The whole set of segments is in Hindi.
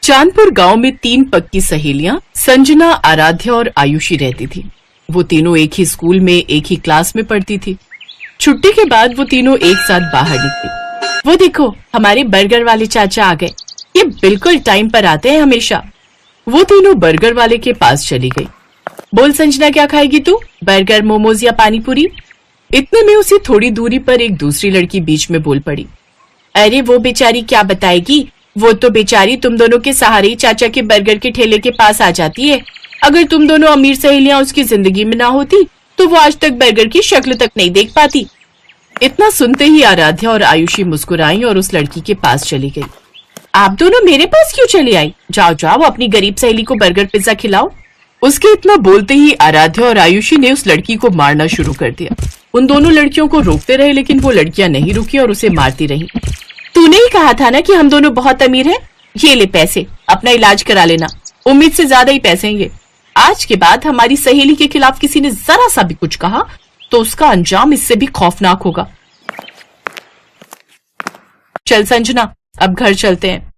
चांदपुर गांव में 3 पक्की सहेलियां संजना, आराध्या और आयुषी रहती थी। वो तीनों एक ही स्कूल में एक ही क्लास में पढ़ती थी। छुट्टी के बाद वो तीनों एक साथ बाहर निकली। वो देखो, हमारे बर्गर वाले चाचा आ गए। ये बिल्कुल टाइम पर आते हैं हमेशा। वो तीनों बर्गर वाले के पास चली गई। बोल संजना, क्या खाएगी तू? बर्गर, मोमोज या पानी पूरी? इतने में उसी थोड़ी दूरी पर एक दूसरी लड़की बीच में बोल पड़ी। अरे वो बेचारी क्या बताएगी, वो तो बेचारी तुम दोनों के सहारे ही चाचा के बर्गर के ठेले के पास आ जाती है। अगर तुम दोनों अमीर सहेलियां उसकी जिंदगी में ना होती तो वो आज तक बर्गर की शक्ल तक नहीं देख पाती। इतना सुनते ही आराध्या और आयुषी मुस्कुराई और उस लड़की के पास चली गई। आप दोनों मेरे पास क्यों चले आई? जाओ जाओ, अपनी गरीब सहेली को बर्गर पिज्जा खिलाओ। उसके इतना बोलते ही आराध्या और आयुषी ने उस लड़की को मारना शुरू कर दिया। उन दोनों लड़कियों को रोकते रहे, लेकिन वो लड़कियां नहीं रुकी और उसे मारती रही। तूने ही कहा था ना कि हम दोनों बहुत अमीर हैं। ये ले पैसे, अपना इलाज करा लेना। उम्मीद से ज्यादा ही पैसे हैं ये। आज के बाद हमारी सहेली के खिलाफ किसी ने जरा सा भी कुछ कहा तो उसका अंजाम इससे भी खौफनाक होगा। चल संजना, अब घर चलते हैं।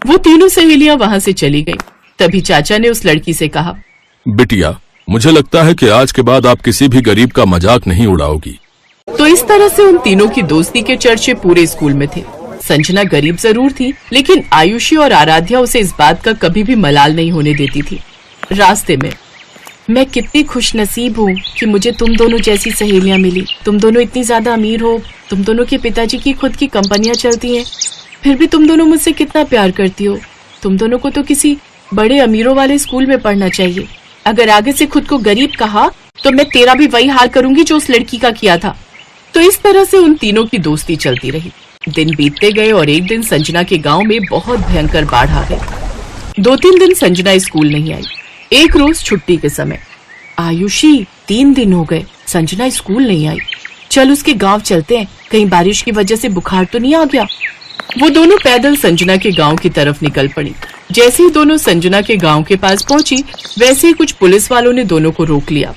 वो तीनों सहेलियां वहां से चली गई। तभी चाचा ने उस लड़की से कहा, बिटिया, मुझे लगता है कि आज के बाद आप किसी भी गरीब का मजाक नहीं उड़ाओगी। तो इस तरह से उन तीनों की दोस्ती के चर्चे पूरे स्कूल में थे। संजना गरीब जरूर थी, लेकिन आयुषी और आराध्या उसे इस बात का कभी भी मलाल नहीं होने देती थी। रास्ते में, मैं कितनी खुशनसीब हूँ कि मुझे तुम दोनों जैसी सहेलियां मिली। तुम दोनों इतनी ज्यादा अमीर हो, तुम दोनों के पिताजी की खुद की कंपनियां चलती हैं, फिर भी तुम दोनों मुझसे कितना प्यार करती हो। तुम दोनों को तो किसी बड़े अमीरों वाले स्कूल में पढ़ना चाहिए। अगर आगे से खुद को गरीब कहा तो मैं तेरा भी वही हाल करूंगी जो उस लड़की का किया था। तो इस तरह से उन तीनों की दोस्ती चलती रही। दिन बीतते गए और एक दिन संजना के गांव में बहुत भयंकर बाढ़ आ गई। 2-3 दिन संजना स्कूल नहीं आई। एक रोज छुट्टी के समय, आयुषी 3 दिन हो गए संजना स्कूल नहीं आई। चल उसके गांव चलते हैं, कहीं बारिश की वजह से बुखार तो नहीं आ गया। वो दोनों पैदल संजना के गांव की तरफ निकल पड़ी। जैसे ही दोनों संजना के गांव के पास पहुंची, वैसे ही कुछ पुलिस वालों ने दोनों को रोक लिया।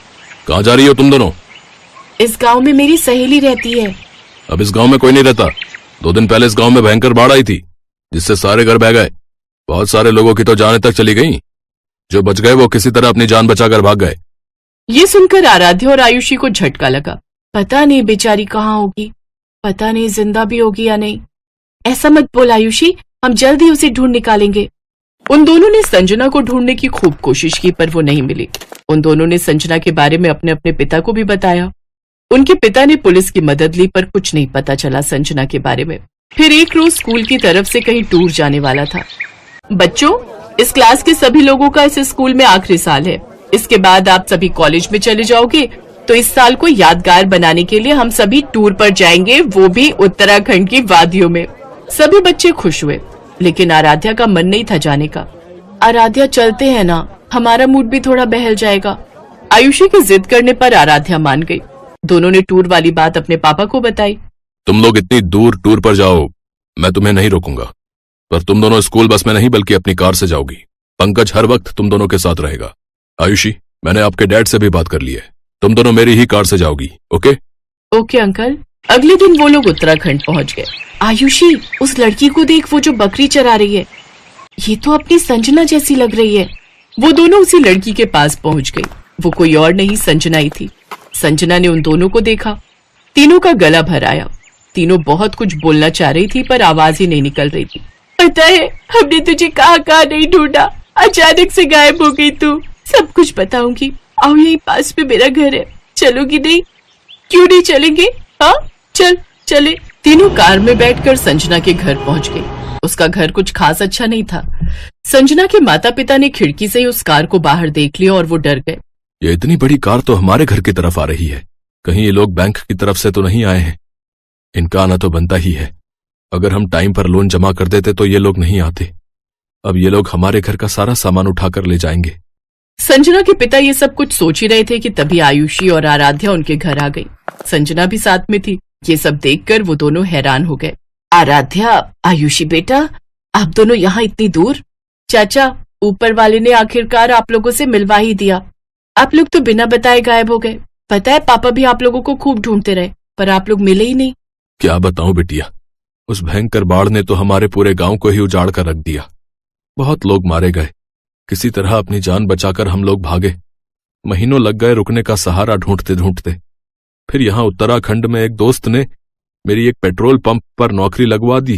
कहाँ जा रही हो तुम दोनों? इस गांव में मेरी सहेली रहती है। अब इस गांव में कोई नहीं रहता। 2 दिन पहले इस गांव में भयंकर बाढ़ आई थी, जिससे सारे घर बह गए। बहुत सारे लोगों की तो जानें तक चली गई। जो बच गए वो किसी तरह अपनी जान बचाकर भाग गए। ये सुनकर आराध्या और आयुषी को झटका लगा। पता नहीं बेचारी कहाँ होगी, पता नहीं जिंदा भी होगी या नहीं। ऐसा मत बोल आयुषी, हम जल्द ही उसे ढूंढ निकालेंगे। उन दोनों ने संजना को ढूंढने की खूब कोशिश की, पर वो नहीं मिली। उन दोनों ने संजना के बारे में अपने अपने पिता को भी बताया। उनके पिता ने पुलिस की मदद ली, पर कुछ नहीं पता चला संजना के बारे में। फिर एक रोज स्कूल की तरफ से कहीं टूर जाने वाला था। बच्चों, इस क्लास के सभी लोगों का इस स्कूल में आखिरी साल है। इसके बाद आप सभी कॉलेज में चले जाओगे, तो इस साल को यादगार बनाने के लिए हम सभी टूर पर जाएंगे, वो भी उत्तराखंड की वादियों में। सभी बच्चे खुश हुए, लेकिन आराध्या का मन नहीं था जाने का। आराध्या, चलते हैं ना, हमारा मूड भी थोड़ा बहल जाएगा। आयुषी की जिद करने पर आराध्या मान गई। दोनों ने टूर वाली बात अपने पापा को बताई। तुम लोग इतनी दूर टूर पर जाओ, मैं तुम्हें नहीं रोकूंगा, पर तुम दोनों स्कूल बस में नहीं बल्कि अपनी कार से जाओगी। पंकज हर वक्त तुम दोनों के साथ रहेगा। आयुषी, मैंने आपके डैड से भी बात कर ली है, तुम दोनों मेरी ही कार से जाओगी। ओके? Okay uncle. अगले दिन वो लोग उत्तराखंड पहुंच गए। आयुषी, उस लड़की को देख, वो जो बकरी चरा रही है, ये तो अपनी संजना जैसी लग रही है। वो दोनों उसी लड़की के पास पहुंच गई। वो कोई और नहीं, संजना ही थी। संजना ने उन दोनों को देखा। तीनों का गला भर आया। तीनों बहुत कुछ बोलना चाह रही थी, पर आवाज ही नहीं निकल रही थी। पता है, हमने तुझे कहाँ कहाँ नहीं ढूंढा, अचानक से गायब हो गई तू। सब कुछ बताऊंगी, आओ यही पास में मेरा घर है, चलोगी नहीं? क्यों नहीं चलेंगे? हाँ चल चले। तीनों कार में बैठकर संजना के घर पहुंच गए। उसका घर कुछ खास अच्छा नहीं था। संजना के माता पिता ने खिड़की से ही उस कार को बाहर देख लिया और वो डर गए। ये इतनी बड़ी कार तो हमारे घर की तरफ आ रही है, कहीं ये लोग बैंक की तरफ से तो नहीं आए हैं? इनका आना तो बनता ही है। अगर हम टाइम पर लोन जमा कर देते तो ये लोग नहीं आते। अब ये लोग हमारे घर का सारा सामान उठाकर ले जाएंगे। संजना के पिता ये सब कुछ सोच ही रहे थे कि तभी आयुषी और आराध्या उनके घर आ गई। संजना भी साथ में थी। ये सब देखकर वो दोनों हैरान हो गए। आराध्या, आयुषी बेटा, आप दोनों यहाँ इतनी दूर? चाचा, ऊपर वाले ने आखिरकार आप लोगों से मिलवा ही दिया। आप लोग तो बिना बताए गायब हो गए। पता है, पापा भी आप लोगों को खूब ढूंढते रहे, पर आप लोग मिले ही नहीं। क्या बताऊं बिटिया, उस भयंकर बाढ़ ने तो हमारे पूरे गांव को ही उजाड़ कर रख दिया। बहुत लोग मारे गए। किसी तरह अपनी जान बचाकर हम लोग भागे। महीनों लग गए रुकने का सहारा ढूंढते ढूंढते। फिर यहां उत्तराखंड में एक दोस्त ने मेरी एक पेट्रोल पंप पर नौकरी लगवा दी।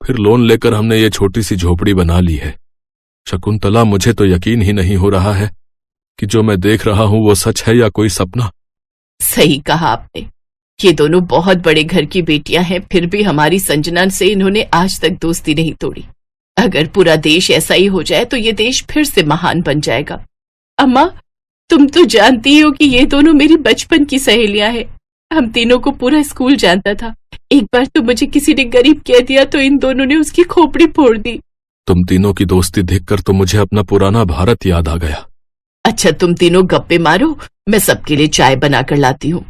फिर लोन लेकर हमने ये छोटी सी झोपड़ी बना ली है। शकुंतला, मुझे तो यकीन ही नहीं हो रहा है कि जो मैं देख रहा हूं वो सच है या कोई सपना। सही कहा आपने। ये दोनों बहुत बड़े घर की बेटियां हैं, फिर भी हमारी संजना से इन्होंने आज तक दोस्ती नहीं तोड़ी। अगर पूरा देश ऐसा ही हो जाए तो ये देश फिर से महान बन जाएगा। अम्मा, तुम तो जानती हो कि ये दोनों मेरी बचपन की सहेलियां हैं। हम तीनों को पूरा स्कूल जानता था। एक बार तो मुझे किसी ने गरीब कह दिया तो इन दोनों ने उसकी खोपड़ी फोड़ दी। तुम तीनों की दोस्ती देखकर तो मुझे अपना पुराना भारत याद आ गया। अच्छा, तुम तीनों गप्पे मारो, मैं सबके लिए चाय बनाकर लाती हूँ।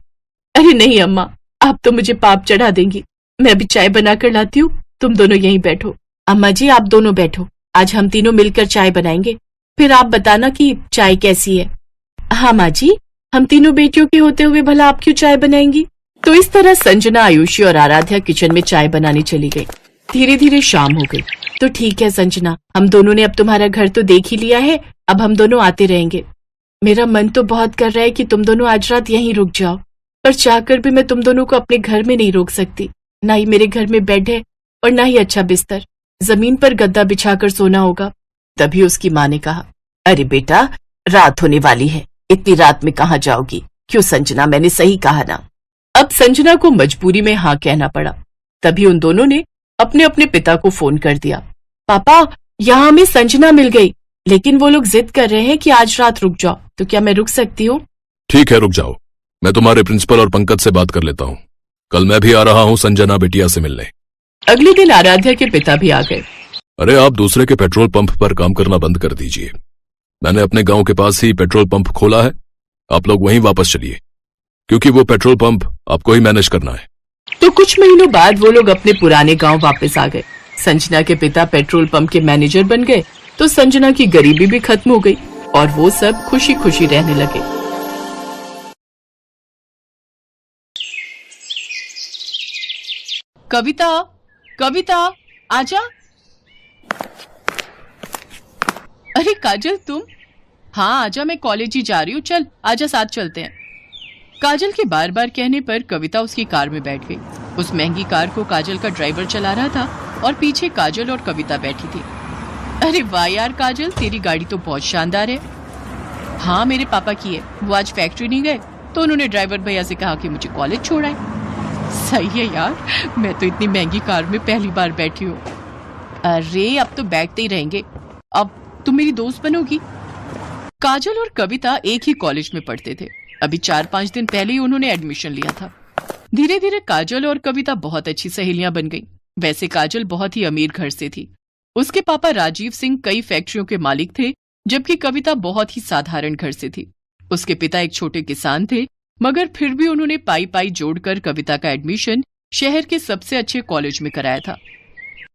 अरे नहीं अम्मा, आप तो मुझे पाप चढ़ा देंगी। मैं अभी चाय बनाकर लाती हूँ, तुम दोनों यहीं बैठो। अम्मा जी, आप दोनों बैठो, आज हम तीनों मिलकर चाय बनाएंगे, फिर आप बताना कि चाय कैसी है। हाँ माँ जी, हम तीनों बेटियों के होते हुए भला आप क्यों चाय बनाएंगी। तो इस तरह संजना, आयुषी और आराध्या किचन में चाय बनाने चली गई। धीरे धीरे शाम हो गई। तो ठीक है संजना, हम दोनों ने अब तुम्हारा घर तो देख ही लिया है, अब हम दोनों आते रहेंगे। मेरा मन तो बहुत कर रहा है कि तुम दोनों आज रात यहीं रुक जाओ, पर चाहकर भी मैं तुम दोनों को अपने घर में नहीं रोक सकती। ना ही मेरे घर में बेड है और ना ही अच्छा बिस्तर, जमीन पर गद्दा बिछाकर सोना होगा। तभी उसकी माँ ने कहा, अरे बेटा, रात होने वाली है, इतनी रात में कहाँ जाओगी। क्यों संजना, मैंने सही कहा ना। अब संजना को मजबूरी में हाँ कहना पड़ा। तभी उन दोनों ने अपने अपने पिता को फोन कर दिया। पापा, यहाँ हमें संजना मिल गई, लेकिन वो लोग जिद कर रहे हैं कि आज रात रुक जाओ, तो क्या मैं रुक सकती हूँ। ठीक है, रुक जाओ। मैं तुम्हारे प्रिंसिपल और पंकज से बात कर लेता हूँ। कल मैं भी आ रहा हूँ संजना बिटिया से मिलने। अगले दिन आराध्या के पिता भी आ गए। अरे, आप दूसरे के पेट्रोल पंप पर काम करना बंद कर दीजिए। मैंने अपने गांव के पास ही पेट्रोल पंप खोला है, आप लोग वहीं वापस चलिए, क्योंकि वो पेट्रोल पंप आपको ही मैनेज करना है। तो कुछ महीनों बाद वो लोग अपने पुराने गांव वापस आ गए। संजना के पिता पेट्रोल पंप के मैनेजर बन गए, तो संजना की गरीबी भी खत्म हो गई और वो सब खुशी खुशी रहने लगे। कविता, कविता, आजा। अरे काजल, तुम? हाँ आजा, मैं कॉलेज ही जा रही हूँ, चल आजा, साथ चलते हैं। काजल के बार बार कहने पर कविता उसकी कार में बैठ गई। उस महंगी कार को काजल का ड्राइवर चला रहा था और पीछे काजल और कविता बैठी थी। अरे वाह यार काजल, तेरी गाड़ी तो बहुत शानदार है। हाँ, मेरे पापा की है, वो आज फैक्ट्री नहीं गए तो उन्होंने ड्राइवर भैया से कहा कि मुझे कॉलेज छोड़ाए। सही है यार, मैं तो इतनी महंगी कार में पहली बार बैठी हूँ। अरे अब तो बैठते ही रहेंगे, अब तुम मेरी दोस्त बनोगी। काजल और कविता एक ही कॉलेज में पढ़ते थे। अभी 4-5 दिन पहले ही उन्होंने एडमिशन लिया था। धीरे धीरे काजल और कविता बहुत अच्छी सहेलियां बन गईं। वैसे काजल बहुत ही अमीर घर से थी। उसके पापा राजीव सिंह कई फैक्ट्रियों के मालिक थे, जबकि कविता बहुत ही साधारण घर से थी। उसके पिता एक छोटे किसान थे, मगर फिर भी उन्होंने पाई पाई जोड़कर कविता का एडमिशन शहर के सबसे अच्छे कॉलेज में कराया था।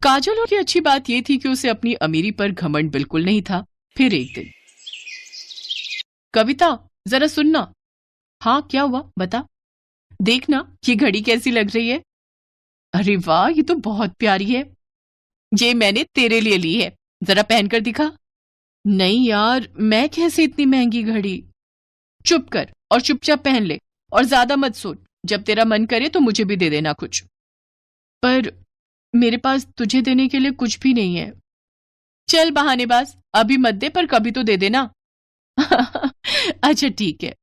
काजल की अच्छी बात यह थी कि उसे अपनी अमीरी पर घमंड बिल्कुल नहीं था। फिर एक दिन, कविता जरा सुनना। हाँ क्या हुआ, बता। देखना ये घड़ी कैसी लग रही है। अरे वाह, ये तो बहुत प्यारी है। ये मैंने तेरे लिए ली है, जरा पहनकर दिखा। नहीं यार, मैं कैसे इतनी महंगी घड़ी। चुप कर और चुपचाप पहन ले, और ज्यादा मत सोच। जब तेरा मन करे तो मुझे भी दे देना कुछ। पर मेरे पास तुझे देने के लिए कुछ भी नहीं है। चल बहानेबाज, अभी मत दे, पर कभी तो दे देना। अच्छा ठीक है।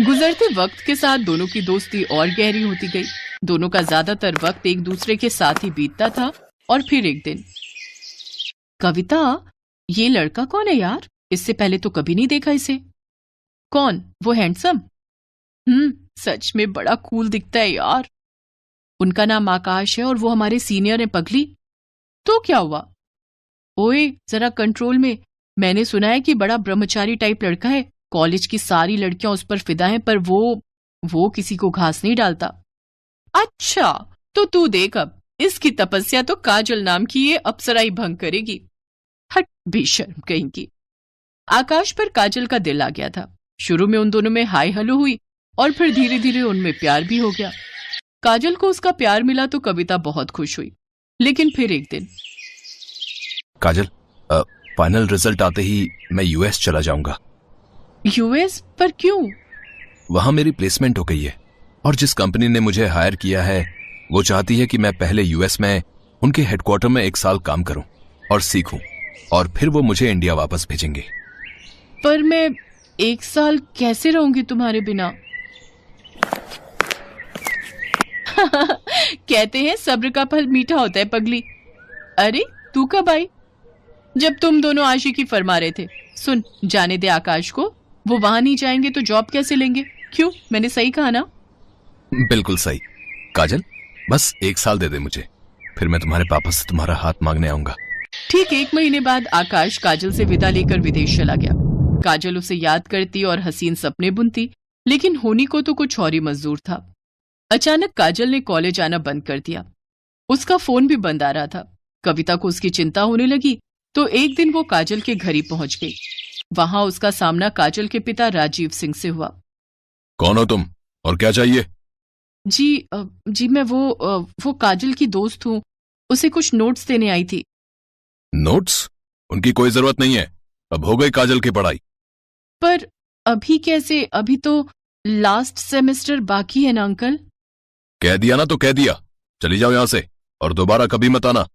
गुजरते वक्त के साथ दोनों की दोस्ती और गहरी होती गई। दोनों का ज्यादातर वक्त एक दूसरे के साथ ही बीतता था। और फिर एक दिन, कविता, ये लड़का कौन है यार? इससे पहले तो कभी नहीं देखा इसे। कौन? वो हैंडसम? सच में बड़ा कूल दिखता है यार। उनका नाम आकाश है और वो हमारे सीनियर है पगली। तो क्या हुआ? ओए जरा कंट्रोल में। मैंने सुना है कि बड़ा ब्रह्मचारी टाइप लड़का है। कॉलेज की सारी लड़कियां उस पर फिदा हैं, पर वो किसी को घास नहीं डालता। अच्छा, तो तू देख, अब इसकी तपस्या तो काजल नाम की ये अप्सरा ही भंग करेगी। हट बेशर्म कहीं की। आकाश पर काजल का दिल आ गया था। शुरू में उन दोनों में हाय हेलो हुई और फिर धीरे धीरे उनमें प्यार भी हो गया। काजल को उसका प्यार मिला तो कविता बहुत खुश हुई। लेकिन फिर एक दिन, काजल, फाइनल रिजल्ट आते ही मैं यूएस चला जाऊंगा। यूएस पर क्यों? वहां मेरी प्लेसमेंट हो गई है और जिस कंपनी ने मुझे हायर किया है वो चाहती है कि मैं पहले यूएस में उनके हेडक्वार्टर में 1 साल काम करूं और सीखूं और फिर वो मुझे इंडिया वापस भेजेंगे। पर मैं 1 साल कैसे रहूंगी तुम्हारे बिना? कहते हैं सब्र का फल मीठा होता है पगली। अरे तू कब आई? जब तुम दोनों आशिकी फरमा रहे थे। सुन, जाने दे आकाश को, वो वहां नहीं जाएंगे तो जॉब कैसे लेंगे? क्यों, मैंने सही कहा ना? बिल्कुल सही। काजल, बस 1 साल दे दे मुझे, फिर मैं तुम्हारे पापा से तुम्हारा हाथ मांगने आऊंगा। ठीक 1 महीने बाद आकाश काजल से विदा लेकर विदेश चला गया। काजल उसे याद करती और हसीन सपने बुनती, लेकिन होनी को तो कुछ और ही मंजूर था। अचानक काजल ने कॉलेज आना बंद कर दिया। उसका फोन भी बंद आ रहा था। कविता को उसकी चिंता होने लगी तो एक दिन वो काजल के घर ही पहुंच गई। वहां उसका सामना काजल के पिता राजीव सिंह से हुआ। कौन हो तुम और क्या चाहिए? जी मैं वो काजल की दोस्त हूँ, उसे कुछ नोट्स देने आई थी। नोट्स? उनकी कोई जरूरत नहीं है, अब हो गई काजल की पढ़ाई। पर अभी कैसे? अभी तो लास्ट सेमेस्टर बाकी है ना अंकल। कह दिया ना तो कह दिया, चली जाओ यहां से और दोबारा कभी मत आना।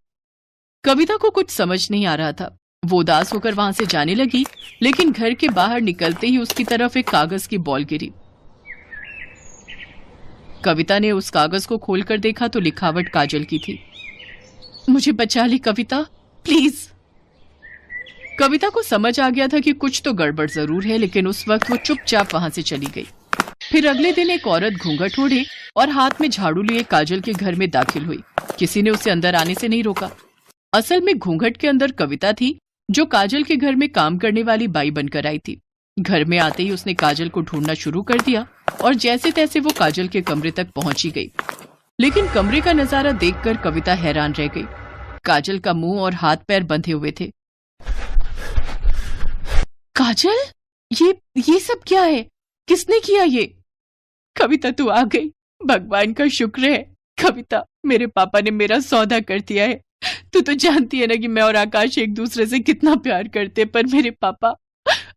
कविता को कुछ समझ नहीं आ रहा था। वो उदास होकर वहां से जाने लगी, लेकिन घर के बाहर निकलते ही उसकी तरफ एक कागज की बॉल गिरी। कविता ने उस कागज को खोलकर देखा तो लिखावट काजल की थी। मुझे बचा ली कविता, प्लीज। कविता को समझ आ गया था कि कुछ तो गड़बड़ जरूर है, लेकिन उस वक्त वो चुपचाप वहां से चली गई। फिर अगले दिन एक औरत घूंघट ओढ़े और हाथ में झाड़ू लिए काजल के घर में दाखिल हुई। किसी ने उसे अंदर आने से नहीं रोका। असल में घूंघट के अंदर कविता थी, जो काजल के घर में काम करने वाली बाई बनकर आई थी। घर में आते ही उसने काजल को ढूंढना शुरू कर दिया और जैसे तैसे वो काजल के कमरे तक पहुंची गई। लेकिन कमरे का नजारा देखकर कविता हैरान रह गई। काजल का मुंह और हाथ पैर बंधे हुए थे। काजल, ये सब क्या है? किसने किया ये? कविता तू आ गई, भगवान का शुक्र है। कविता, मेरे पापा ने मेरा सौदा कर दिया है। तू तो जानती है ना कि मैं और आकाश एक दूसरे से कितना प्यार करते हैं, पर मेरे पापा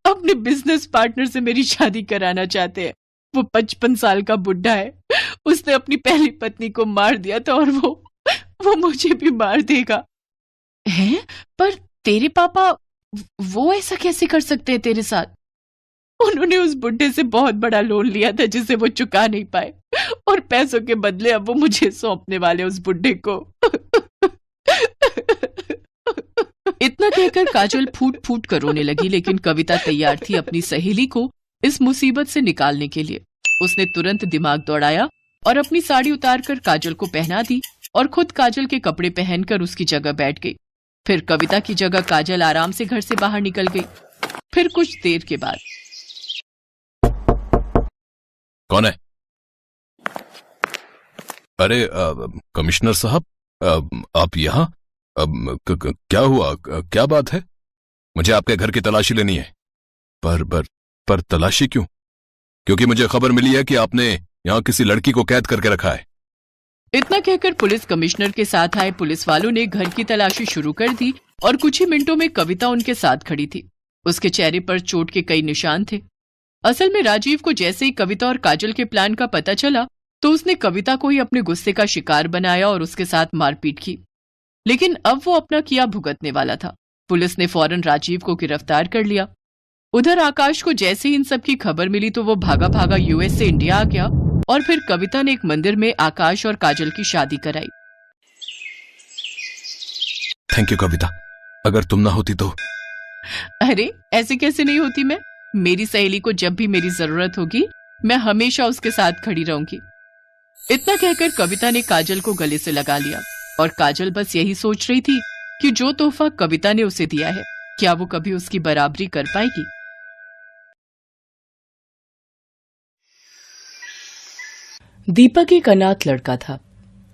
अपने बिजनेस पार्टनर से मेरी शादी कराना चाहते हैं। वो 55 साल का बुढ़ा है। उसने अपनी पहली पत्नी को मार दिया था और वो मुझे भी मार देगा। हैं? पर तेरे पापा वो ऐसा कैसे कर सकते हैं तेरे साथ? उन्होंने उस बुढ़े से बहुत बड़ा लोन लिया था जिसे वो चुका नहीं पाए, और पैसों के बदले अब वो मुझे सौंपने वाले उस बुढ़े को। इतना कहकर काजल फूट फूट कर रोने लगी, लेकिन कविता तैयार थी अपनी सहेली को इस मुसीबत से निकालने के लिए। उसने तुरंत दिमाग दौड़ाया और अपनी साड़ी उतारकर काजल को पहना दी और खुद काजल के कपड़े पहनकर उसकी जगह बैठ गई। फिर कविता की जगह काजल आराम से घर से बाहर निकल गई। फिर कुछ देर के बाद, कौन है? अरे कमिश्नर साहब, आप यहाँ? क्या हुआ? क्या बात है? मुझे आपके घर की तलाशी लेनी है। पर तलाशी क्यों? क्योंकि मुझे खबर मिली है कि आपने यहाँ किसी लड़की को कैद करके रखा है। इतना कहकर पुलिस कमिश्नर के साथ आए पुलिस वालों ने घर की तलाशी शुरू कर दी और कुछ ही मिनटों में कविता उनके साथ खड़ी थी। उसके चेहरे पर चोट के कई निशान थे। असल में राजीव को जैसे ही कविता और काजल के प्लान का पता चला तो उसने कविता को ही अपने गुस्से का शिकार बनाया और उसके साथ मारपीट की। लेकिन अब वो अपना किया भुगतने वाला था। पुलिस ने फौरन राजीव को गिरफ्तार कर लिया। उधर आकाश को जैसे ही इन सब की खबर मिली तो वो भागा भागा यूएस से इंडिया आ गया और फिर कविता ने एक मंदिर में आकाश और काजल की शादी कराई। थैंक यू कविता, अगर तुम ना होती तो। अरे ऐसे कैसे नहीं होती मैं? मेरी सहेली को जब भी मेरी जरूरत होगी मैं हमेशा उसके साथ खड़ी रहूंगी। इतना कहकर कविता ने काजल को गले से लगा लिया और काजल बस यही सोच रही थी कि जो तोहफा कविता ने उसे दिया है क्या वो कभी उसकी बराबरी कर पाएगी। दीपक एक अनाथ लड़का था।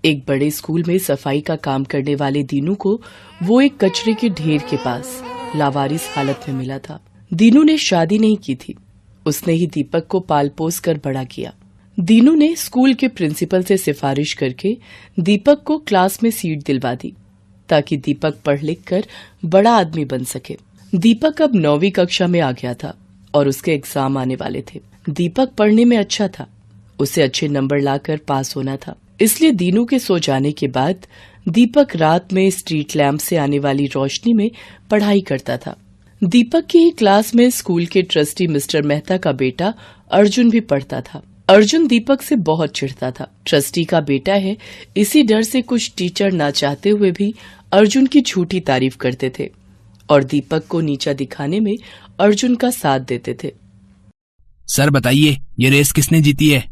एक बड़े स्कूल में सफाई का काम करने वाले दीनू को वो एक कचरे के ढेर के पास लावारिस हालत में मिला था। दीनू ने शादी नहीं की थी। उसने ही दीपक को पाल पोस कर बड़ा किया। दीनू ने स्कूल के प्रिंसिपल से सिफारिश करके दीपक को क्लास में सीट दिलवा दी। ताकि दीपक पढ़ लिख कर बड़ा आदमी बन सके। दीपक अब 9वीं कक्षा में आ गया था और उसके एग्जाम आने वाले थे। दीपक पढ़ने में अच्छा था, उसे अच्छे नंबर लाकर पास होना था। इसलिए दीनू के सो जाने के बाद दीपक रात में स्ट्रीट लैंप से आने वाली रोशनी में पढ़ाई करता था। दीपक की ही क्लास में स्कूल के ट्रस्टी मिस्टर मेहता का बेटा अर्जुन भी पढ़ता था। अर्जुन दीपक से बहुत चिढ़ता था। ट्रस्टी का बेटा है, इसी डर से कुछ टीचर ना चाहते हुए भी अर्जुन की झूठी तारीफ करते थे और दीपक को नीचा दिखाने में अर्जुन का साथ देते थे। सर बताइए, ये रेस किसने जीती है?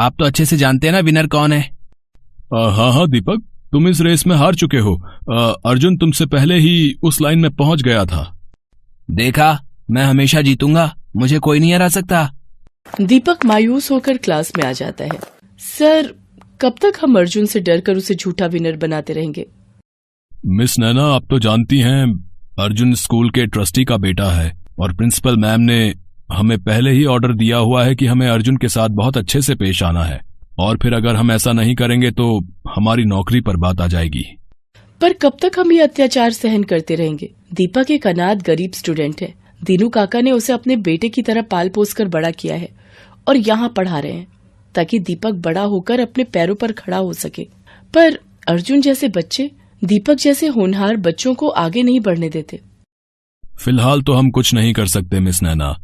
आप तो अच्छे से जानते हैं ना विनर कौन है। हाँ दीपक, तुम इस रेस में हार चुके हो। अर्जुन तुमसे पहले ही उस लाइन में पहुंच गया था। देखा, मैं हमेशा जीतूंगा, मुझे कोई नहीं हरा सकता। दीपक मायूस होकर क्लास में आ जाता है। सर, कब तक हम अर्जुन से डरकर उसे झूठा विनर बनाते रहेंगे? मिस नैना, आप तो जानती हैं अर्जुन स्कूल के ट्रस्टी का बेटा है और प्रिंसिपल मैम ने हमें पहले ही ऑर्डर दिया हुआ है कि हमें अर्जुन के साथ बहुत अच्छे से पेश आना है, और फिर अगर हम ऐसा नहीं करेंगे तो हमारी नौकरी पर बात आ जाएगी। पर कब तक हम ये अत्याचार सहन करते रहेंगे? दीपक एक अनाथ गरीब स्टूडेंट है। दीनू काका ने उसे अपने बेटे की तरह पाल पोस कर बड़ा किया है और यहाँ पढ़ा रहे हैं ताकि दीपक बड़ा होकर अपने पैरों पर खड़ा हो सके। पर अर्जुन जैसे बच्चे दीपक जैसे होनहार बच्चों को आगे नहीं बढ़ने देते। फिलहाल तो हम कुछ नहीं कर सकते मिस नैना,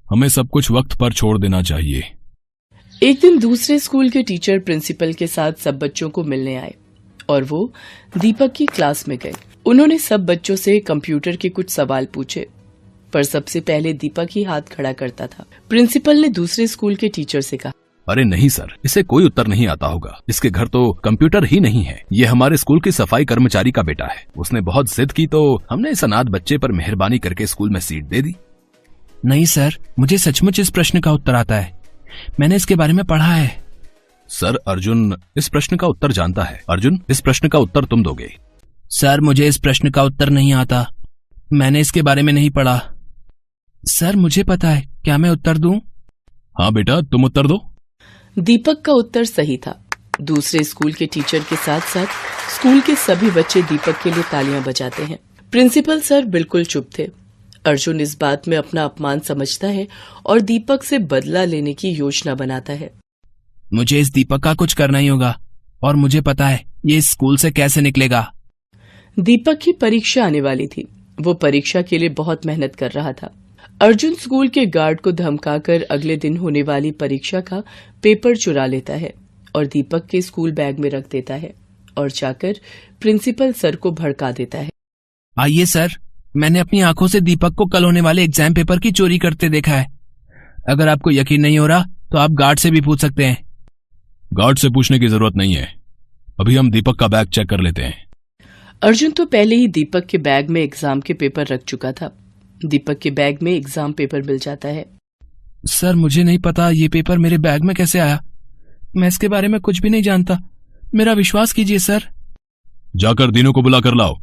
हमें सब कुछ वक्त पर छोड़ देना चाहिए। एक दिन दूसरे स्कूल के टीचर प्रिंसिपल के साथ सब बच्चों को मिलने आए और वो दीपक की क्लास में गए। उन्होंने सब बच्चों से कंप्यूटर के कुछ सवाल पूछे, पर सबसे पहले दीपक ही हाथ खड़ा करता था। प्रिंसिपल ने दूसरे स्कूल के टीचर से कहा, अरे नहीं सर, इसे कोई उत्तर नहीं आता होगा। इसके घर तो कंप्यूटर ही नहीं है। ये हमारे स्कूल की सफाई कर्मचारी का बेटा है। उसने बहुत जिद की तो हमने इस अनाथ बच्चे पर मेहरबानी करके स्कूल में सीट दे दी। नहीं सर, मुझे सचमुच इस प्रश्न का उत्तर आता है, मैंने इसके बारे में पढ़ा है। सर, अर्जुन इस प्रश्न का उत्तर जानता है। अर्जुन, इस प्रश्न का उत्तर तुम दोगे। सर, मुझे इस प्रश्न का उत्तर नहीं आता, मैंने इसके बारे में नहीं पढ़ा। सर, मुझे पता है, क्या मैं उत्तर दूं? हाँ बेटा, तुम उत्तर दो। दीपक का उत्तर सही था। दूसरे स्कूल के टीचर के साथ साथ स्कूल के सभी बच्चे दीपक के लिए तालियां बजाते हैं। प्रिंसिपल सर बिल्कुल चुप थे। अर्जुन इस बात में अपना अपमान समझता है और दीपक से बदला लेने की योजना बनाता है। मुझे इस दीपक का कुछ करना ही होगा और मुझे पता है ये इस स्कूल से कैसे निकलेगा। दीपक की परीक्षा आने वाली थी। वो परीक्षा के लिए बहुत मेहनत कर रहा था। अर्जुन स्कूल के गार्ड को धमकाकर अगले दिन होने वाली परीक्षा का पेपर चुरा लेता है और दीपक के स्कूल बैग में रख देता है और जाकर प्रिंसिपल सर को भड़का देता है। आइए सर, मैंने अपनी आंखों से दीपक को कल होने वाले एग्जाम पेपर की चोरी करते देखा है। अगर आपको यकीन नहीं हो रहा तो आप गार्ड से भी पूछ सकते हैं। गार्ड से पूछने की जरूरत नहीं है, अभी हम दीपक का बैग चेक कर लेते हैं। अर्जुन तो पहले ही दीपक के बैग में एग्जाम के पेपर रख चुका था। दीपक के बैग में एग्जाम पेपर मिल जाता है। सर, मुझे नहीं पता ये पेपर मेरे बैग में कैसे आया, मैं इसके बारे में कुछ भी नहीं जानता, मेरा विश्वास कीजिए सर। जाकर दीनू को बुला कर लाओ।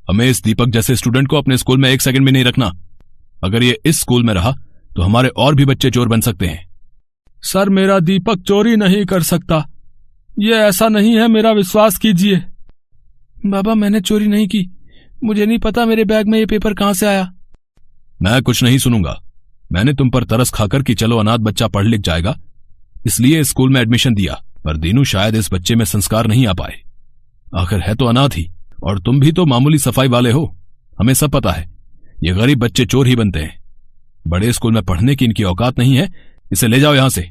हमें इस दीपक जैसे स्टूडेंट को अपने स्कूल में एक सेकंड भी नहीं रखना। अगर ये इस स्कूल में रहा तो हमारे और भी बच्चे चोर बन सकते हैं। सर, मेरा दीपक चोरी नहीं कर सकता, ये ऐसा नहीं है, मेरा विश्वास कीजिए। बाबा, मैंने चोरी नहीं की, मुझे नहीं पता मेरे बैग में ये पेपर कहां से आया। मैं कुछ नहीं सुनूंगा। मैंने तुम पर तरस खाकर कि चलो अनाथ बच्चा पढ़ लिख जाएगा, इसलिए स्कूल में एडमिशन दिया, पर दीनू शायद इस बच्चे में संस्कार नहीं आ पाए। आखिर है तो अनाथ ही, और तुम भी तो मामूली सफाई वाले हो। हमें सब पता है, ये गरीब बच्चे चोर ही बनते हैं। बड़े स्कूल में पढ़ने की इनकी औकात नहीं है। इसे ले जाओ यहां से,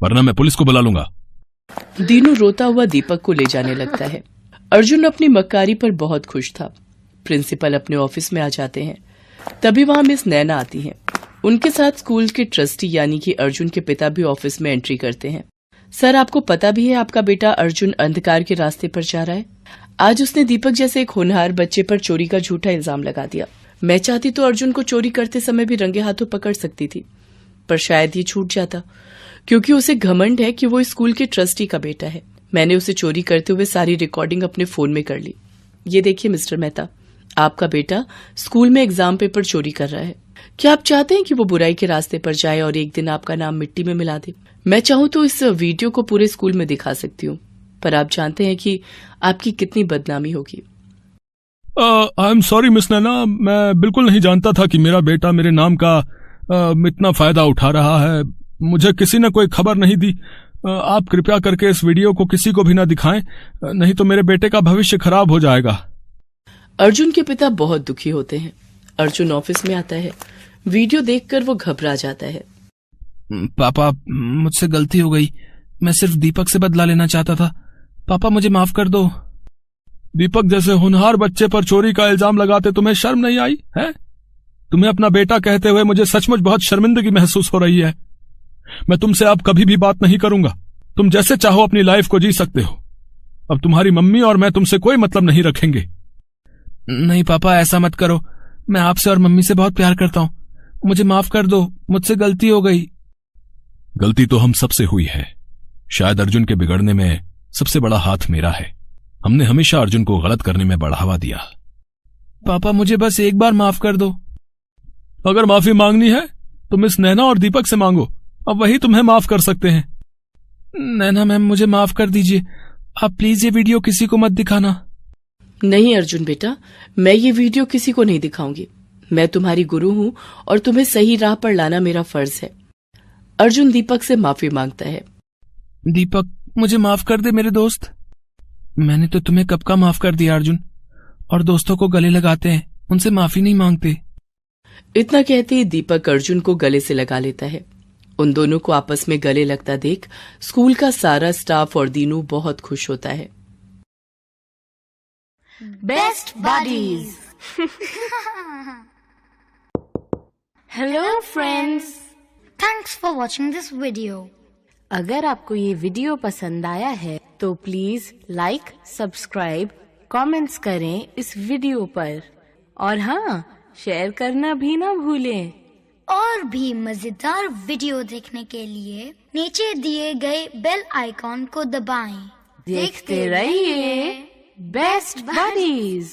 वरना मैं पुलिस को बुला लूंगा। दीनू रोता हुआ दीपक को ले जाने लगता है। अर्जुन अपनी मक्कारी पर बहुत खुश था। प्रिंसिपल अपने ऑफिस में आ जाते हैं। तभी वहां मिस नैना आती हैं। उनके साथ स्कूल के ट्रस्टी यानी कि अर्जुन के पिता भी ऑफिस में एंट्री करते हैं। सर, आपको पता भी है आपका बेटा अर्जुन अंधकार के रास्ते पर जा रहा है। आज उसने दीपक जैसे एक होनहार बच्चे पर चोरी का झूठा इल्जाम लगा दिया। मैं चाहती तो अर्जुन को चोरी करते समय भी रंगे हाथों पकड़ सकती थी, पर शायद ये छूट जाता, क्योंकि उसे घमंड है कि वो स्कूल के ट्रस्टी का बेटा है। मैंने उसे चोरी करते हुए सारी रिकॉर्डिंग अपने फोन में कर ली। ये देखिए मिस्टर मेहता, आपका बेटा स्कूल में एग्जाम पेपर चोरी कर रहा है। क्या आप चाहते हैं कि वो बुराई के रास्ते पर जाए और एक दिन आपका नाम मिट्टी में मिला दे? मैं चाहूँ तो इस वीडियो को पूरे स्कूल में दिखा सकती हूँ, पर आप जानते हैं कि आपकी कितनी बदनामी होगी। आई एम सॉरी मिस नैना, मैं बिल्कुल नहीं जानता था कि मेरा बेटा मेरे नाम का इतना फायदा उठा रहा है। मुझे किसी ने कोई खबर नहीं दी। आप कृपया करके इस वीडियो को किसी को भी ना दिखाएं, नहीं तो मेरे बेटे का भविष्य खराब हो जाएगा। अर्जुन के पिता बहुत दुखी होते हैं। अर्जुन ऑफिस में आता है। वीडियो देखकर वो घबरा जाता है। पापा, मुझसे गलती हो गई। मैं सिर्फ दीपक से बदला लेना चाहता था। पापा, मुझे माफ कर दो। दीपक जैसे होनहार बच्चे पर चोरी का इल्जाम लगाते तुम्हें शर्म नहीं आई है? तुम्हें अपना बेटा कहते हुए मुझे सचमुच बहुत शर्मिंदगी महसूस हो रही है। मैं तुमसे अब कभी भी बात नहीं करूंगा। तुम जैसे चाहो अपनी लाइफ को जी सकते हो। अब तुम्हारी मम्मी और मैं तुमसे कोई मतलब नहीं रखेंगे। नहीं पापा, ऐसा मत करो। मैं आपसे और मम्मी से बहुत प्यार करता हूँ। मुझे माफ कर दो, मुझसे गलती हो गई। गलती तो हम सबसे हुई है। शायद अर्जुन के बिगड़ने में सबसे बड़ा हाथ मेरा है। हमने हमेशा अर्जुन को गलत करने में बढ़ावा दिया। पापा, मुझे बस एक बार माफ कर दो। अगर माफी मांगनी है तो मिस नैना और दीपक से मांगो। अब वही तुम्हें माफ कर सकते हैं। नैना मैम, मुझे माफ कर दीजिए। आप प्लीज ये वीडियो किसी को मत दिखाना। नहीं अर्जुन बेटा, मैं ये वीडियो किसी को नहीं दिखाऊंगी। मैं तुम्हारी गुरु हूँ और तुम्हें सही राह पर लाना मेरा फर्ज है। अर्जुन दीपक से माफी मांगता है। दीपक, मुझे माफ कर दे मेरे दोस्त। मैंने तो तुम्हें कब का माफ कर दिया अर्जुन। और दोस्तों को गले लगाते हैं, उनसे माफी नहीं मांगते। इतना कहते ही दीपक अर्जुन को गले से लगा लेता है। उन दोनों को आपस में गले लगता देख स्कूल का सारा स्टाफ और दीनू बहुत खुश होता है। Best buddies. Hello friends, thanks for watching this video. अगर आपको ये वीडियो पसंद आया है तो प्लीज लाइक, सब्सक्राइब, कमेंट्स करें इस वीडियो पर। और हाँ, शेयर करना भी ना भूलें। और भी मजेदार वीडियो देखने के लिए नीचे दिए गए बेल आइकॉन को दबाएं। देखते रहिए बेस्ट बडीज।